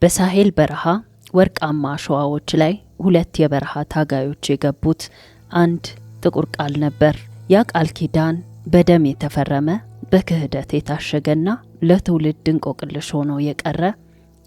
በሳሄል በረሃ ወርቃማ አሸዋዎች ላይ ሁለት የበረሃ ታጋዮች የገቡት አንድ ጥቁር ቃል ነበር። ያ ቃል ኪዳን በደም የተፈረመ በክህደት የታሸገና ለትውልድ እንቆቅልሽ ሆኖ የቀረ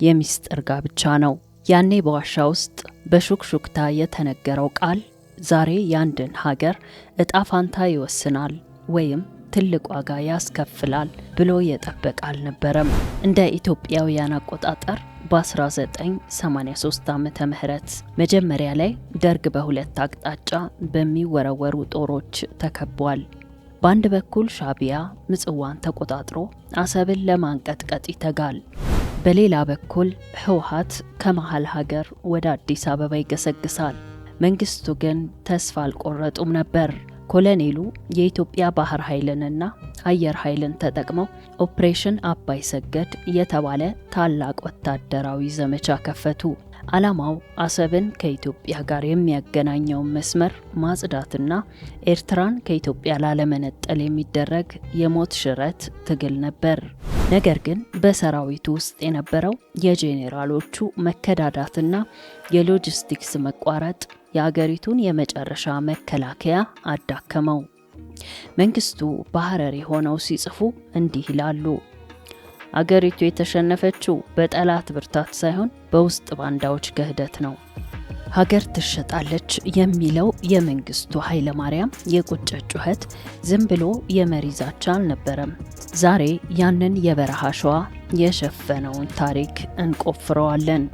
የሚስጥር ጋብቻ ነው። ያኔ በዋሻ ውስጥ በሹክሹክታ የተነገረው ቃል ዛሬ ያንድን ሀገር እጣ ፋንታ ይወስናል ወይም ትልቅ ዋጋ ያስከፍላል ብሎ የጠበቀ አልነበረም። እንደ ኢትዮጵያውያን አቆጣጠር በ1983 ዓመተ ምህረት መጀመሪያ ላይ ደርግ በሁለት አቅጣጫ በሚወረወሩ ጦሮች ተከቧል። በአንድ በኩል ሻዕቢያ ምጽዋን ተቆጣጥሮ አሰብን ለማንቀጥቀጥ ይተጋል። በሌላ በኩል ህወሓት ከመሃል ሀገር ወደ አዲስ አበባ ይገሰግሳል። መንግስቱ ግን ተስፋ አልቆረጡም ነበር። ኮሎኔሉ የኢትዮጵያ ባህር ኃይልንና አየር ኃይልን ተጠቅመው ኦፕሬሽን አባይ ሰገድ የተባለ ታላቅ ወታደራዊ ዘመቻ ከፈቱ። ዓላማው አሰብን ከኢትዮጵያ ጋር የሚያገናኘውን መስመር ማጽዳትና ኤርትራን ከኢትዮጵያ ላለመነጠል የሚደረግ የሞት ሽረት ትግል ነበር። ነገር ግን በሰራዊቱ ውስጥ የነበረው የጄኔራሎቹ መከዳዳትና የሎጂስቲክስ መቋረጥ የአገሪቱን የመጨረሻ መከላከያ አዳከመው። መንግስቱ በሐረሪ ሆነው ሲጽፉ እንዲህ ይላሉ። አገሪቱ የተሸነፈችው በጠላት ብርታት ሳይሆን በውስጥ ባንዳዎች ክህደት ነው። ሀገር ትሸጣለች የሚለው የመንግስቱ ኃይለ ማርያም የቁጭት ጩኸት ዝም ብሎ የመሪ ዛቻ አልነበረም። ዛሬ ያንን የበረሃ አሸዋ የሸፈነውን ታሪክ እንቆፍረዋለን።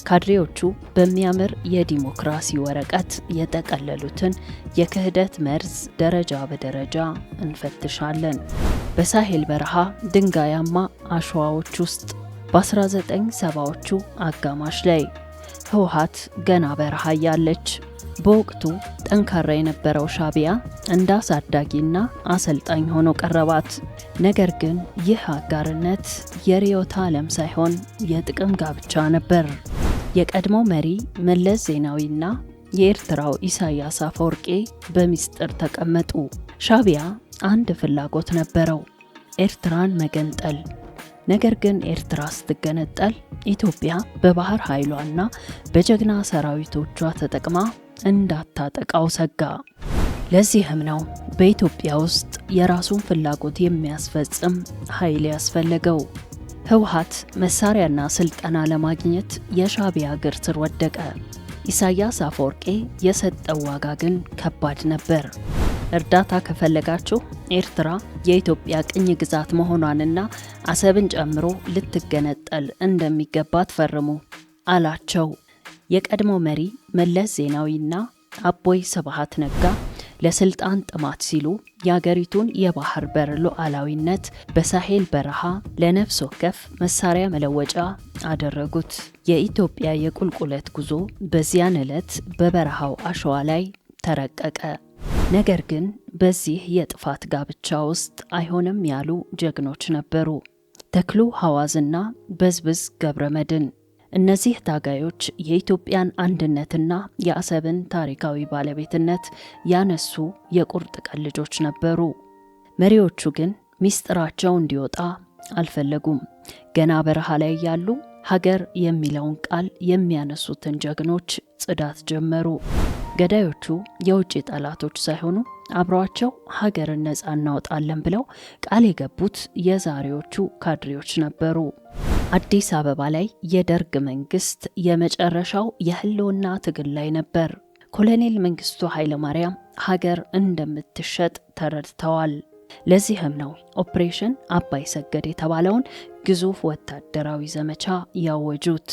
ካድሬዎቹ በሚያምር የዲሞክራሲ ወረቀት የጠቀለሉትን የክህደት መርዝ ደረጃ በደረጃ እንፈትሻለን። በሳሄል በረሃ ድንጋያማ አሸዋዎች ውስጥ በ1970ዎቹ አጋማሽ ላይ ህወሓት ገና በረሃ ያለች፣ በወቅቱ ጠንካራ የነበረው ሻዕቢያ እንደ አሳዳጊና አሰልጣኝ ሆኖ ቀረባት። ነገር ግን ይህ አጋርነት የርዕዮተ ዓለም ሳይሆን የጥቅም ጋብቻ ነበር። የቀድሞ መሪ መለስ ዜናዊና የኤርትራው ኢሳያስ አፈወርቄ በሚስጥር ተቀመጡ። ሻዕቢያ አንድ ፍላጎት ነበረው፣ ኤርትራን መገንጠል። ነገር ግን ኤርትራ ስትገነጠል ኢትዮጵያ በባህር ኃይሏና በጀግና ሰራዊቶቿ ተጠቅማ እንዳታጠቃው ሰጋ። ለዚህም ነው በኢትዮጵያ ውስጥ የራሱን ፍላጎት የሚያስፈጽም ኃይል ያስፈለገው። ህወሓት መሳሪያና ስልጠና ለማግኘት የሻዕቢያ እግር ስር ወደቀ። ኢሳያስ አፈወርቄ የሰጠው ዋጋ ግን ከባድ ነበር። እርዳታ ከፈለጋችሁ ኤርትራ የኢትዮጵያ ቅኝ ግዛት መሆኗንና አሰብን ጨምሮ ልትገነጠል እንደሚገባት ፈርሙ አላቸው። የቀድሞ መሪ መለስ ዜናዊና አቦይ ስብሃት ነጋ ለስልጣን ጥማት ሲሉ የአገሪቱን የባህር በር ሉዓላዊነት በሳሄል በረሃ ለነፍስ ወከፍ መሳሪያ መለወጫ አደረጉት። የኢትዮጵያ የቁልቁለት ጉዞ በዚያን ዕለት በበረሃው አሸዋ ላይ ተረቀቀ። ነገር ግን በዚህ የጥፋት ጋብቻ ውስጥ አይሆንም ያሉ ጀግኖች ነበሩ። ተክሉ ሐዋዝና በዝብዝ ገብረመድህን። እነዚህ ታጋዮች የኢትዮጵያን አንድነትና የአሰብን ታሪካዊ ባለቤትነት ያነሱ የቁርጥ ቀን ልጆች ነበሩ። መሪዎቹ ግን ሚስጥራቸው እንዲወጣ አልፈለጉም። ገና በረሃ ላይ ያሉ ሀገር የሚለውን ቃል የሚያነሱትን ጀግኖች ጽዳት ጀመሩ። ገዳዮቹ የውጭ ጠላቶች ሳይሆኑ አብረዋቸው ሀገርን ነፃ እናወጣለን ብለው ቃል የገቡት የዛሬዎቹ ካድሬዎች ነበሩ። አዲስ አበባ ላይ የደርግ መንግስት የመጨረሻው የህልውና ትግል ላይ ነበር። ኮሎኔል መንግስቱ ኃይለ ማርያም ሀገር እንደምትሸጥ ተረድተዋል። ለዚህም ነው ኦፕሬሽን አባይ ሰገድ የተባለውን ግዙፍ ወታደራዊ ዘመቻ ያወጁት።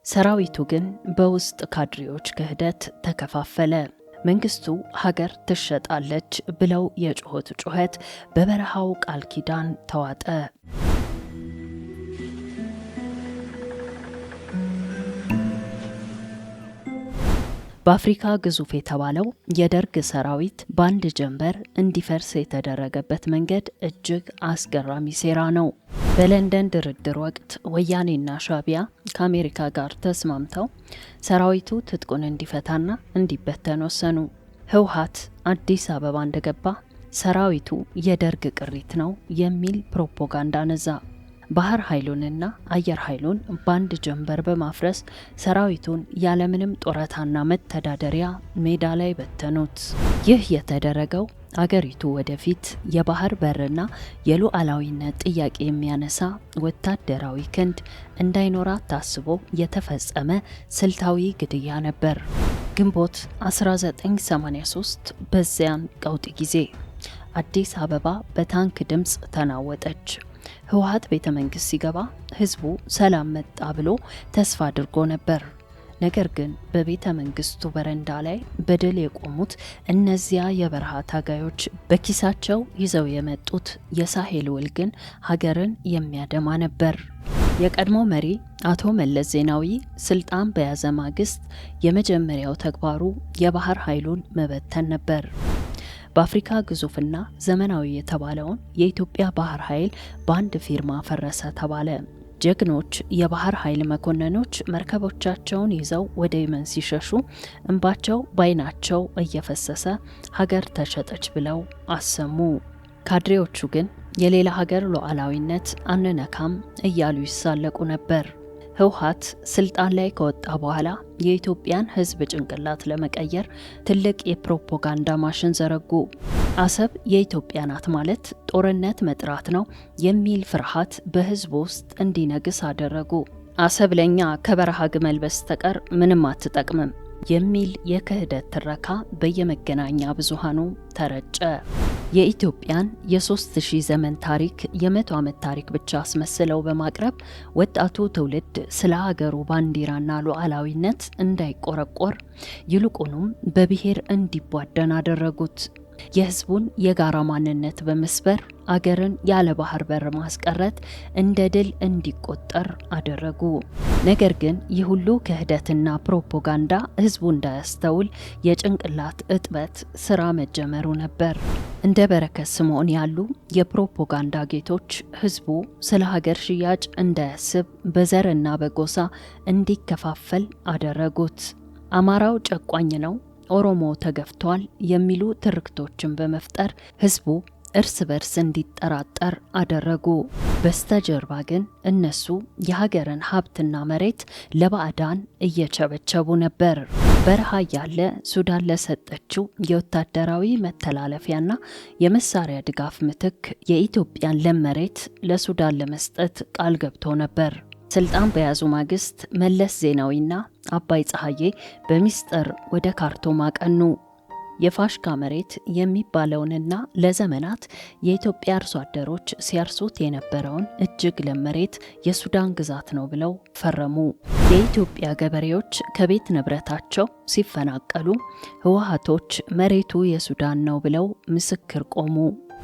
ሰራዊቱ ግን በውስጥ ካድሬዎች ክህደት ተከፋፈለ። መንግስቱ ሀገር ትሸጣለች ብለው የጮሁት ጩኸት በበረሃው ቃል ኪዳን ተዋጠ። በአፍሪካ ግዙፍ የተባለው የደርግ ሰራዊት በአንድ ጀንበር እንዲፈርስ የተደረገበት መንገድ እጅግ አስገራሚ ሴራ ነው። በለንደን ድርድር ወቅት ወያኔና ሻዕቢያ ከአሜሪካ ጋር ተስማምተው ሰራዊቱ ትጥቁን እንዲፈታና እንዲበተን ወሰኑ። ህወሓት አዲስ አበባ እንደገባ ሰራዊቱ የደርግ ቅሪት ነው የሚል ፕሮፓጋንዳ ነዛ። ባህር ኃይሉንና አየር ኃይሉን ባንድ ጀንበር በማፍረስ ሰራዊቱን ያለምንም ጦረታና መተዳደሪያ ሜዳ ላይ በተኑት። ይህ የተደረገው አገሪቱ ወደፊት የባህር በርና የሉዓላዊነት ጥያቄ የሚያነሳ ወታደራዊ ክንድ እንዳይኖራት ታስቦ የተፈጸመ ስልታዊ ግድያ ነበር። ግንቦት 1983 በዚያን ቀውጢ ጊዜ አዲስ አበባ በታንክ ድምፅ ተናወጠች። ህወሓት ቤተ መንግስት ሲገባ ህዝቡ ሰላም መጣ ብሎ ተስፋ አድርጎ ነበር። ነገር ግን በቤተ መንግስቱ በረንዳ ላይ በድል የቆሙት እነዚያ የበረሃ ታጋዮች በኪሳቸው ይዘው የመጡት የሳሄል ውል ግን ሀገርን የሚያደማ ነበር። የቀድሞ መሪ አቶ መለስ ዜናዊ ስልጣን በያዘ ማግስት የመጀመሪያው ተግባሩ የባህር ኃይሉን መበተን ነበር። በአፍሪካ ግዙፍና ዘመናዊ የተባለውን የኢትዮጵያ ባህር ኃይል በአንድ ፊርማ ፈረሰ ተባለ። ጀግኖች የባህር ኃይል መኮንኖች መርከቦቻቸውን ይዘው ወደ የመን ሲሸሹ እንባቸው ባይናቸው እየፈሰሰ ሀገር ተሸጠች ብለው አሰሙ። ካድሬዎቹ ግን የሌላ ሀገር ሉዓላዊነት አንነካም እያሉ ይሳለቁ ነበር። ህወሓት ስልጣን ላይ ከወጣ በኋላ የኢትዮጵያን ህዝብ ጭንቅላት ለመቀየር ትልቅ የፕሮፓጋንዳ ማሽን ዘረጉ። አሰብ የኢትዮጵያ ናት ማለት ጦርነት መጥራት ነው የሚል ፍርሃት በህዝብ ውስጥ እንዲነግስ አደረጉ። አሰብ ለኛ ከበረሃ ግመል በስተቀር ምንም አትጠቅምም የሚል የክህደት ትረካ በየመገናኛ ብዙሃኑ ተረጨ። የኢትዮጵያን የ3000 ዘመን ታሪክ የ100 ዓመት ታሪክ ብቻ አስመስለው በማቅረብ ወጣቱ ትውልድ ስለ ሀገሩ ባንዲራና ሉዓላዊነት እንዳይቆረቆር ይልቁንም በብሔር እንዲቧደን አደረጉት። የህዝቡን የጋራ ማንነት በመስበር አገርን ያለ ባህር በር ማስቀረት እንደ ድል እንዲቆጠር አደረጉ። ነገር ግን ይህ ሁሉ ክህደትና ፕሮፓጋንዳ ህዝቡ እንዳያስተውል የጭንቅላት እጥበት ስራ መጀመሩ ነበር። እንደ በረከት ስምዖን ያሉ የፕሮፓጋንዳ ጌቶች ህዝቡ ስለ ሀገር ሽያጭ እንዳያስብ በዘርና በጎሳ እንዲከፋፈል አደረጉት። አማራው ጨቋኝ ነው፣ ኦሮሞ ተገፍቷል የሚሉ ትርክቶችን በመፍጠር ህዝቡ እርስ በርስ እንዲጠራጠር አደረጉ። በስተጀርባ ግን እነሱ የሀገርን ሀብትና መሬት ለባዕዳን እየቸበቸቡ ነበር። በረሃ ያለ ሱዳን ለሰጠችው የወታደራዊ መተላለፊያና የመሳሪያ ድጋፍ ምትክ የኢትዮጵያን ለም መሬት ለሱዳን ለመስጠት ቃል ገብቶ ነበር። ስልጣን በያዙ ማግስት መለስ ዜናዊና አባይ ፀሐዬ በሚስጥር ወደ ካርቱም አቀኑ። የፋሽካ መሬት የሚባለውንና ለዘመናት የኢትዮጵያ አርሶ አደሮች ሲያርሱት የነበረውን እጅግ ለም መሬት የሱዳን ግዛት ነው ብለው ፈረሙ። የኢትዮጵያ ገበሬዎች ከቤት ንብረታቸው ሲፈናቀሉ ህወሓቶች መሬቱ የሱዳን ነው ብለው ምስክር ቆሙ።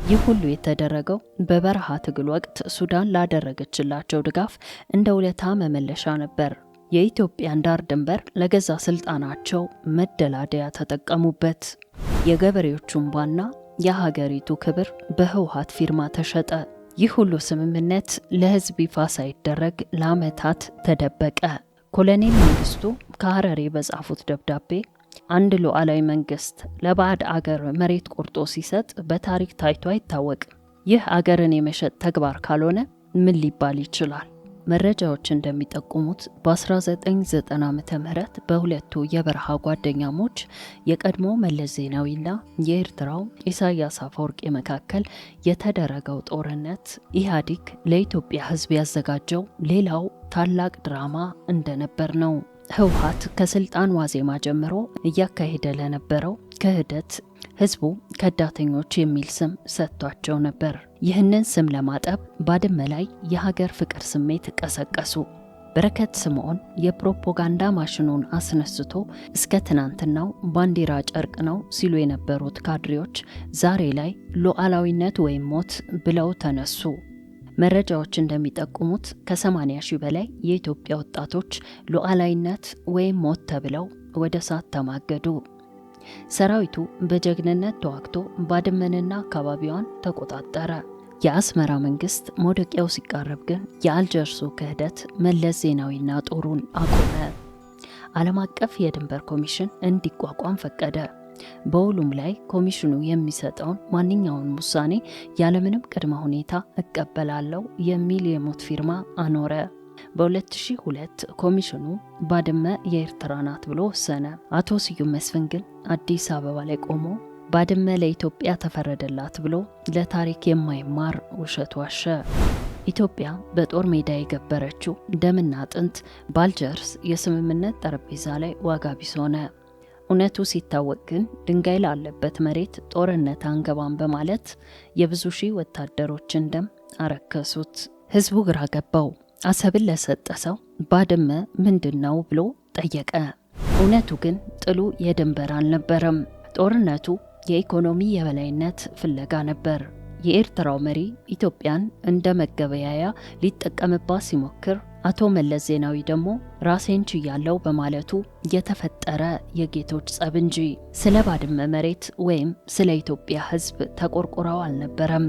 ይህ ሁሉ የተደረገው በበረሃ ትግል ወቅት ሱዳን ላደረገችላቸው ድጋፍ እንደ ውለታ መመለሻ ነበር። የኢትዮጵያን ዳር ድንበር ለገዛ ስልጣናቸው መደላደያ ተጠቀሙበት። የገበሬዎቹ እንባና የሀገሪቱ ክብር በህወሓት ፊርማ ተሸጠ። ይህ ሁሉ ስምምነት ለህዝብ ይፋ ሳይደረግ ለዓመታት ተደበቀ። ኮሎኔል መንግስቱ ከሐረሬ በጻፉት ደብዳቤ አንድ ሉዓላዊ መንግስት ለባዕድ አገር መሬት ቆርጦ ሲሰጥ በታሪክ ታይቶ አይታወቅም። ይህ አገርን የመሸጥ ተግባር ካልሆነ ምን ሊባል ይችላል? መረጃዎች እንደሚጠቁሙት በ1990 ዓ.ም በሁለቱ የበረሃ ጓደኛሞች የቀድሞ መለስ ዜናዊና የኤርትራው ኢሳያስ አፈወርቂ መካከል የተደረገው ጦርነት ኢህአዴግ ለኢትዮጵያ ህዝብ ያዘጋጀው ሌላው ታላቅ ድራማ እንደነበር ነው። ህወሓት ከስልጣን ዋዜማ ጀምሮ እያካሄደ ለነበረው ክህደት ህዝቡ ከዳተኞች የሚል ስም ሰጥቷቸው ነበር። ይህንን ስም ለማጠብ ባድመ ላይ የሀገር ፍቅር ስሜት ቀሰቀሱ። በረከት ስምዖን የፕሮፓጋንዳ ማሽኑን አስነስቶ እስከ ትናንትናው ባንዲራ ጨርቅ ነው ሲሉ የነበሩት ካድሬዎች ዛሬ ላይ ሉዓላዊነት ወይም ሞት ብለው ተነሱ። መረጃዎች እንደሚጠቁሙት ከ80 ሺህ በላይ የኢትዮጵያ ወጣቶች ሉዓላዊነት ወይም ሞት ተብለው ወደ እሳት ተማገዱ። ሰራዊቱ በጀግንነት ተዋግቶ ባድመንና አካባቢዋን ተቆጣጠረ። የአስመራ መንግስት መውደቂያው ሲቃረብ ግን የአልጀርሱ ክህደት መለስ ዜናዊና ጦሩን አቆመ። ዓለም አቀፍ የድንበር ኮሚሽን እንዲቋቋም ፈቀደ። በውሉም ላይ ኮሚሽኑ የሚሰጠውን ማንኛውንም ውሳኔ ያለምንም ቅድመ ሁኔታ እቀበላለሁ የሚል የሞት ፊርማ አኖረ። በ2002 ኮሚሽኑ ባድመ የኤርትራ ናት ብሎ ወሰነ። አቶ ስዩም መስፍን ግን አዲስ አበባ ላይ ቆሞ ባድመ ለኢትዮጵያ ተፈረደላት ብሎ ለታሪክ የማይማር ውሸት ዋሸ። ኢትዮጵያ በጦር ሜዳ የገበረችው ደምና አጥንት በአልጀርስ የስምምነት ጠረጴዛ ላይ ዋጋ ቢስ ሆነ። እውነቱ ሲታወቅ ግን ድንጋይ ላለበት መሬት ጦርነት አንገባም በማለት የብዙ ሺህ ወታደሮችን ደም አረከሱት። ህዝቡ ግራ ገባው። አሰብን ለሰጠ ሰው ባድመ ምንድነው ብሎ ጠየቀ። እውነቱ ግን ጥሉ የድንበር አልነበረም። ጦርነቱ የኢኮኖሚ የበላይነት ፍለጋ ነበር። የኤርትራው መሪ ኢትዮጵያን እንደ መገበያያ ሊጠቀምባት ሲሞክር፣ አቶ መለስ ዜናዊ ደግሞ ራሴን ችያለሁ በማለቱ የተፈጠረ የጌቶች ጸብ እንጂ ስለ ባድመ መሬት ወይም ስለ ኢትዮጵያ ህዝብ ተቆርቆረው አልነበረም።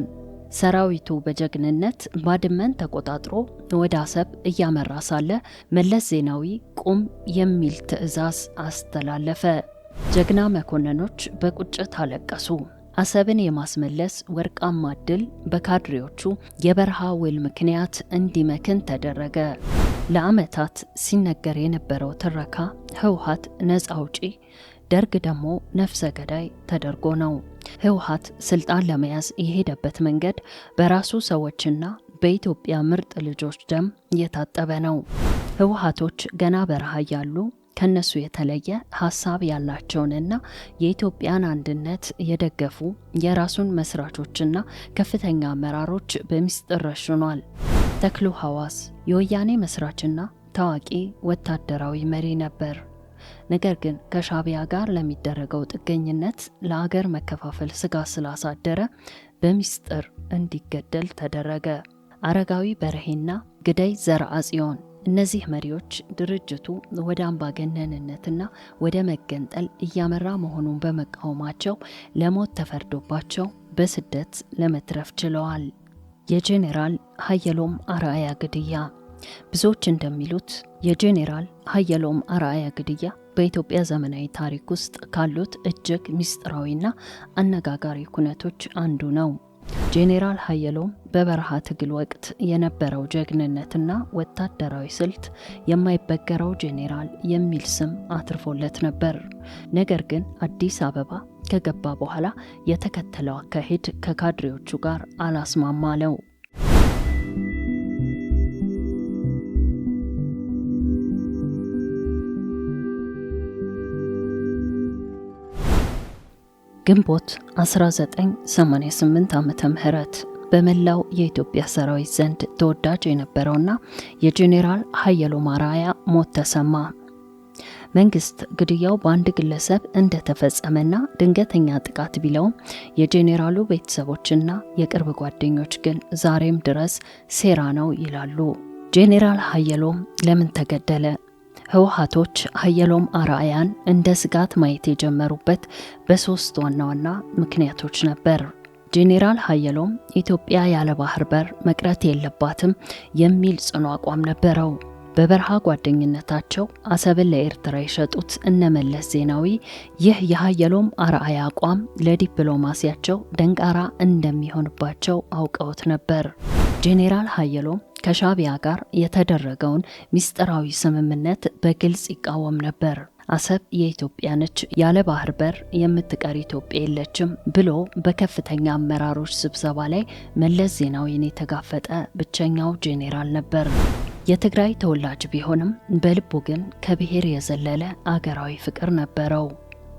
ሰራዊቱ በጀግንነት ባድመን ተቆጣጥሮ ወደ አሰብ እያመራ ሳለ መለስ ዜናዊ ቁም የሚል ትዕዛዝ አስተላለፈ። ጀግና መኮንኖች በቁጭት አለቀሱ። አሰብን የማስመለስ ወርቃማ ዕድል በካድሬዎቹ የበረሃ ውል ምክንያት እንዲመክን ተደረገ። ለዓመታት ሲነገር የነበረው ትረካ ህወሓት ነፃ አውጪ፣ ደርግ ደግሞ ነፍሰ ገዳይ ተደርጎ ነው። ህወሓት ስልጣን ለመያዝ የሄደበት መንገድ በራሱ ሰዎችና በኢትዮጵያ ምርጥ ልጆች ደም የታጠበ ነው። ህወሓቶች ገና በረሃ ያሉ ከነሱ የተለየ ሐሳብ ያላቸውንና የኢትዮጵያን አንድነት የደገፉ የራሱን መስራቾችና ከፍተኛ አመራሮች በሚስጥር ረሽኗል። ተክሉ ሐዋስ የወያኔ መስራችና ታዋቂ ወታደራዊ መሪ ነበር። ነገር ግን ከሻዕቢያ ጋር ለሚደረገው ጥገኝነት ለአገር መከፋፈል ስጋት ስላሳደረ በሚስጥር እንዲገደል ተደረገ። አረጋዊ በርሄና ግዳይ ዘርአጽዮን እነዚህ መሪዎች ድርጅቱ ወደ አምባገነንነትና ወደ መገንጠል እያመራ መሆኑን በመቃወማቸው ለሞት ተፈርዶባቸው በስደት ለመትረፍ ችለዋል። የጄኔራል ሀየሎም አርአያ ግድያ። ብዙዎች እንደሚሉት የጄኔራል ሀየሎም አርአያ ግድያ በኢትዮጵያ ዘመናዊ ታሪክ ውስጥ ካሉት እጅግ ሚስጥራዊና አነጋጋሪ ኩነቶች አንዱ ነው። ጄኔራል ሀየሎም በበረሃ ትግል ወቅት የነበረው ጀግንነትና ወታደራዊ ስልት የማይበገረው ጄኔራል የሚል ስም አትርፎለት ነበር። ነገር ግን አዲስ አበባ ከገባ በኋላ የተከተለው አካሄድ ከካድሬዎቹ ጋር አላስማማለው። ግንቦት 1988 ዓመተ ምህረት በመላው የኢትዮጵያ ሰራዊት ዘንድ ተወዳጅ የነበረውና የጄኔራል ሀየሎም አርአያ ሞት ተሰማ። መንግስት ግድያው በአንድ ግለሰብ እንደተፈጸመና ድንገተኛ ጥቃት ቢለውም የጄኔራሉ ቤተሰቦችና የቅርብ ጓደኞች ግን ዛሬም ድረስ ሴራ ነው ይላሉ። ጄኔራል ሀየሎም ለምን ተገደለ? ህወሓቶች ሀየሎም አርአያን እንደ ስጋት ማየት የጀመሩበት በሶስት ዋና ዋና ምክንያቶች ነበር። ጄኔራል ሀየሎም ኢትዮጵያ ያለ ባህር በር መቅረት የለባትም የሚል ጽኑ አቋም ነበረው። በበረሃ ጓደኝነታቸው አሰብን ለኤርትራ የሸጡት እነ መለስ ዜናዊ ይህ የሀየሎም አርአያ አቋም ለዲፕሎማሲያቸው ደንቃራ እንደሚሆንባቸው አውቀውት ነበር። ጄኔራል ሀየሎም ከሻዕቢያ ጋር የተደረገውን ሚስጥራዊ ስምምነት በግልጽ ይቃወም ነበር። አሰብ የኢትዮጵያ ነች፣ ያለ ባህር በር የምትቀር ኢትዮጵያ የለችም ብሎ በከፍተኛ አመራሮች ስብሰባ ላይ መለስ ዜናዊን የተጋፈጠ ብቸኛው ጄኔራል ነበር። የትግራይ ተወላጅ ቢሆንም በልቡ ግን ከብሔር የዘለለ አገራዊ ፍቅር ነበረው።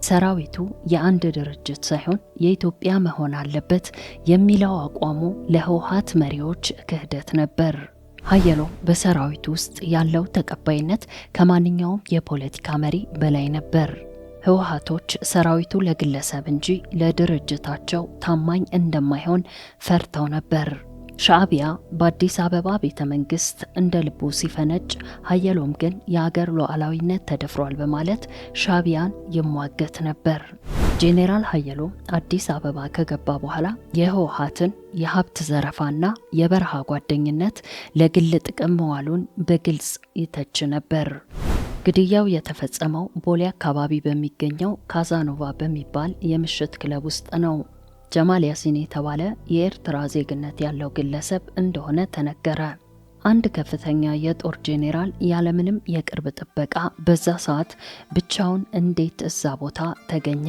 ሰራዊቱ የአንድ ድርጅት ሳይሆን የኢትዮጵያ መሆን አለበት የሚለው አቋሙ ለህወሓት መሪዎች ክህደት ነበር። ሀየሎም በሰራዊቱ ውስጥ ያለው ተቀባይነት ከማንኛውም የፖለቲካ መሪ በላይ ነበር። ህወሓቶች ሰራዊቱ ለግለሰብ እንጂ ለድርጅታቸው ታማኝ እንደማይሆን ፈርተው ነበር። ሻዕቢያ በአዲስ አበባ ቤተ መንግስት እንደ ልቡ ሲፈነጭ፣ ሀየሎም ግን የአገር ሉዓላዊነት ተደፍሯል በማለት ሻዕቢያን ይሟገት ነበር። ጄኔራል ሀየሎም አዲስ አበባ ከገባ በኋላ የህወሓትን የሀብት ዘረፋና የበረሃ ጓደኝነት ለግል ጥቅም መዋሉን በግልጽ ይተች ነበር። ግድያው የተፈጸመው ቦሌ አካባቢ በሚገኘው ካዛኖቫ በሚባል የምሽት ክለብ ውስጥ ነው። ጀማል ያሲን የተባለ የኤርትራ ዜግነት ያለው ግለሰብ እንደሆነ ተነገረ። አንድ ከፍተኛ የጦር ጄኔራል ያለምንም የቅርብ ጥበቃ በዛ ሰዓት ብቻውን እንዴት እዛ ቦታ ተገኘ?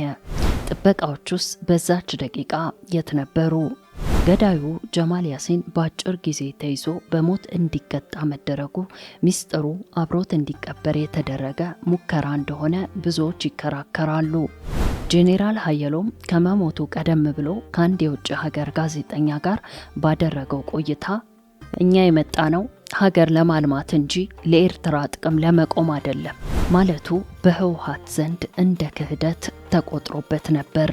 ጥበቃዎቹስ በዛች ደቂቃ የት ነበሩ? ገዳዩ ጀማል ያሲን በአጭር ጊዜ ተይዞ በሞት እንዲቀጣ መደረጉ ሚስጥሩ አብሮት እንዲቀበር የተደረገ ሙከራ እንደሆነ ብዙዎች ይከራከራሉ። ጄኔራል ሀየሎም ከመሞቱ ቀደም ብሎ ከአንድ የውጭ ሀገር ጋዜጠኛ ጋር ባደረገው ቆይታ እኛ የመጣ ነው ሀገር ለማልማት እንጂ ለኤርትራ ጥቅም ለመቆም አይደለም ማለቱ በህወሓት ዘንድ እንደ ክህደት ተቆጥሮበት ነበር።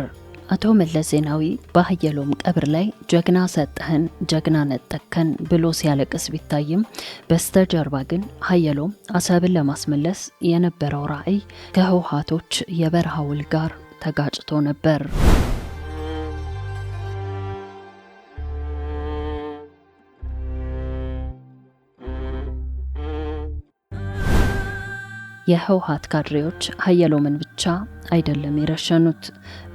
አቶ መለስ ዜናዊ በሀየሎም ቀብር ላይ ጀግና ሰጠህን ጀግና ነጠከን ብሎ ሲያለቅስ ቢታይም በስተጀርባ ግን ሀየሎም አሰብን ለማስመለስ የነበረው ራዕይ ከህወሓቶች የበረሃ ውል ጋር ተጋጭቶ ነበር። የህወሓት ካድሬዎች ሀየሎምን ብቻ አይደለም የረሸኑት።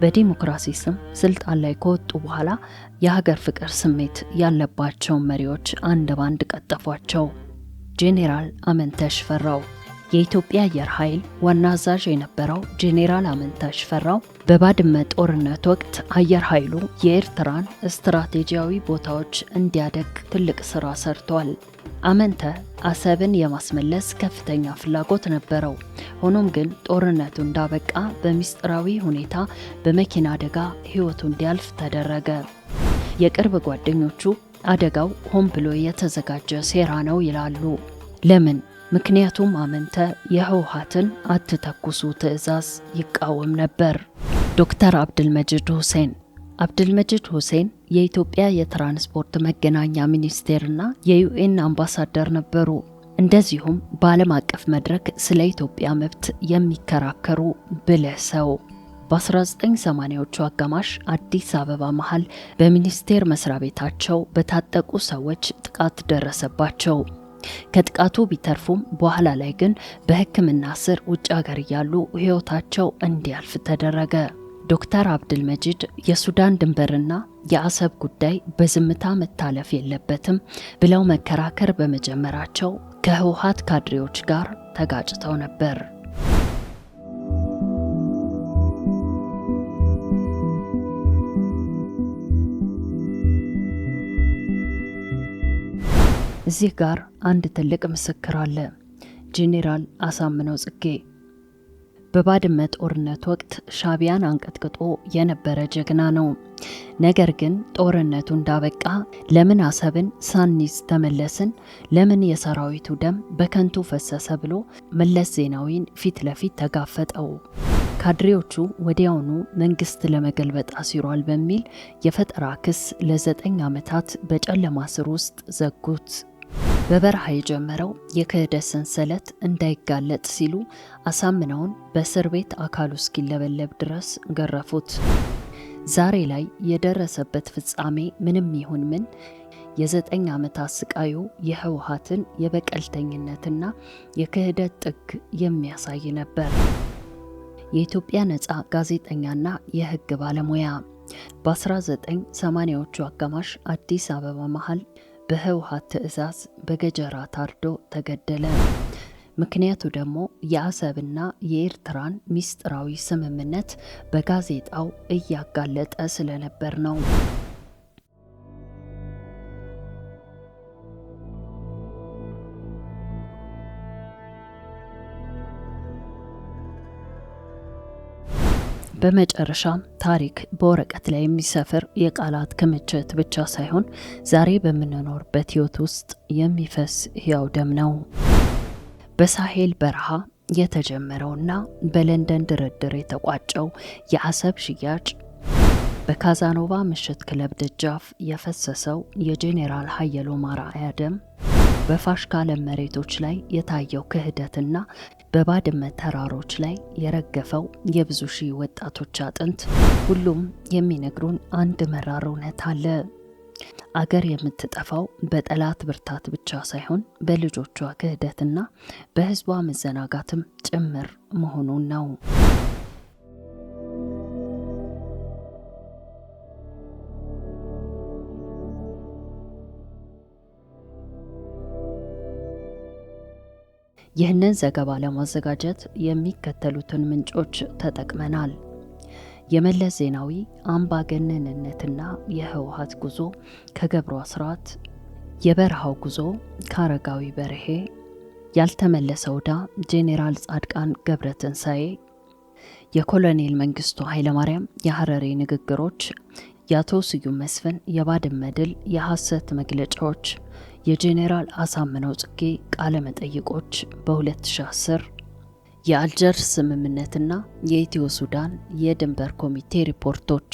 በዲሞክራሲ ስም ስልጣን ላይ ከወጡ በኋላ የሀገር ፍቅር ስሜት ያለባቸው መሪዎች አንድ ባንድ ቀጠፏቸው። ጄኔራል አመንተ ሽፈራው የኢትዮጵያ አየር ኃይል ዋና አዛዥ የነበረው ጄኔራል አመንተ ሽፈራው በባድመ ጦርነት ወቅት አየር ኃይሉ የኤርትራን ስትራቴጂያዊ ቦታዎች እንዲያደግ ትልቅ ስራ ሰርቷል። አመንተ አሰብን የማስመለስ ከፍተኛ ፍላጎት ነበረው። ሆኖም ግን ጦርነቱ እንዳበቃ በሚስጥራዊ ሁኔታ በመኪና አደጋ ህይወቱ እንዲያልፍ ተደረገ። የቅርብ ጓደኞቹ አደጋው ሆን ብሎ የተዘጋጀ ሴራ ነው ይላሉ። ለምን? ምክንያቱም አመንተ የህወሓትን አትተኩሱ ትዕዛዝ ይቃወም ነበር። ዶክተር አብድልመጂድ ሁሴን አብድልመጂድ ሁሴን የኢትዮጵያ የትራንስፖርት መገናኛ ሚኒስቴርና የዩኤን አምባሳደር ነበሩ። እንደዚሁም በዓለም አቀፍ መድረክ ስለ ኢትዮጵያ መብት የሚከራከሩ ብልህ ሰው። በ1980ዎቹ አጋማሽ አዲስ አበባ መሃል በሚኒስቴር መስሪያ ቤታቸው በታጠቁ ሰዎች ጥቃት ደረሰባቸው። ከጥቃቱ ቢተርፉም በኋላ ላይ ግን በሕክምና ስር ውጭ ሀገር እያሉ ህይወታቸው እንዲያልፍ ተደረገ። ዶክተር አብድልመጂድ የሱዳን ድንበርና የአሰብ ጉዳይ በዝምታ መታለፍ የለበትም ብለው መከራከር በመጀመራቸው ከህወሓት ካድሬዎች ጋር ተጋጭተው ነበር። እዚህ ጋር አንድ ትልቅ ምስክር አለ። ጄኔራል አሳምነው ጽጌ በባድመ ጦርነት ወቅት ሻቢያን አንቀጥቅጦ የነበረ ጀግና ነው። ነገር ግን ጦርነቱ እንዳበቃ ለምን አሰብን ሳንይዝ ተመለስን፣ ለምን የሰራዊቱ ደም በከንቱ ፈሰሰ ብሎ መለስ ዜናዊን ፊት ለፊት ተጋፈጠው። ካድሬዎቹ ወዲያውኑ መንግስት ለመገልበጥ አሲሯል በሚል የፈጠራ ክስ ለ9 ዓመታት በጨለማ ስር ውስጥ ዘጉት። በበረሃ የጀመረው የክህደት ሰንሰለት እንዳይጋለጥ ሲሉ አሳምነውን በእስር ቤት አካሉ እስኪለበለብ ድረስ ገረፉት። ዛሬ ላይ የደረሰበት ፍጻሜ ምንም ይሁን ምን የ9 ዓመታት ስቃዩ የህወሓትን የበቀልተኝነትና የክህደት ጥግ የሚያሳይ ነበር። የኢትዮጵያ ነጻ ጋዜጠኛና የህግ ባለሙያ በ1980ዎቹ አጋማሽ አዲስ አበባ መሃል በህወሓት ትዕዛዝ በገጀራ ታርዶ ተገደለ። ምክንያቱ ደግሞ የአሰብና የኤርትራን ሚስጥራዊ ስምምነት በጋዜጣው እያጋለጠ ስለነበር ነው። በመጨረሻም ታሪክ በወረቀት ላይ የሚሰፍር የቃላት ክምችት ብቻ ሳይሆን ዛሬ በምንኖርበት ህይወት ውስጥ የሚፈስ ህያው ደም ነው። በሳሄል በረሃ የተጀመረውና በለንደን ድርድር የተቋጨው የአሰብ ሽያጭ፣ በካዛኖቫ ምሽት ክለብ ደጃፍ የፈሰሰው የጄኔራል ሀየሎም አርአያ ደም፣ በፋሽካ ለም መሬቶች ላይ የታየው ክህደትና በባድመ ተራሮች ላይ የረገፈው የብዙ ሺህ ወጣቶች አጥንት፣ ሁሉም የሚነግሩን አንድ መራር እውነት አለ። አገር የምትጠፋው በጠላት ብርታት ብቻ ሳይሆን በልጆቿ ክህደትና በህዝቧ መዘናጋትም ጭምር መሆኑን ነው። ይህንን ዘገባ ለማዘጋጀት የሚከተሉትን ምንጮች ተጠቅመናል። የመለስ ዜናዊ አምባገነንነትና የህወሓት ጉዞ ከገብሩ አስራት፣ የበረሃው ጉዞ ከአረጋዊ በርሄ፣ ያልተመለሰ ዕዳ ጄኔራል ጻድቃን ገብረትንሳኤ፣ የኮሎኔል መንግስቱ ኃይለማርያም የሐረሪ ንግግሮች፣ የአቶ ስዩም መስፍን የባድመ ድል የሐሰት መግለጫዎች፣ የጄኔራል አሳምነው ጽጌ ቃለ መጠይቆች በ2010፣ የአልጀርስ ስምምነትና የኢትዮ ሱዳን የድንበር ኮሚቴ ሪፖርቶች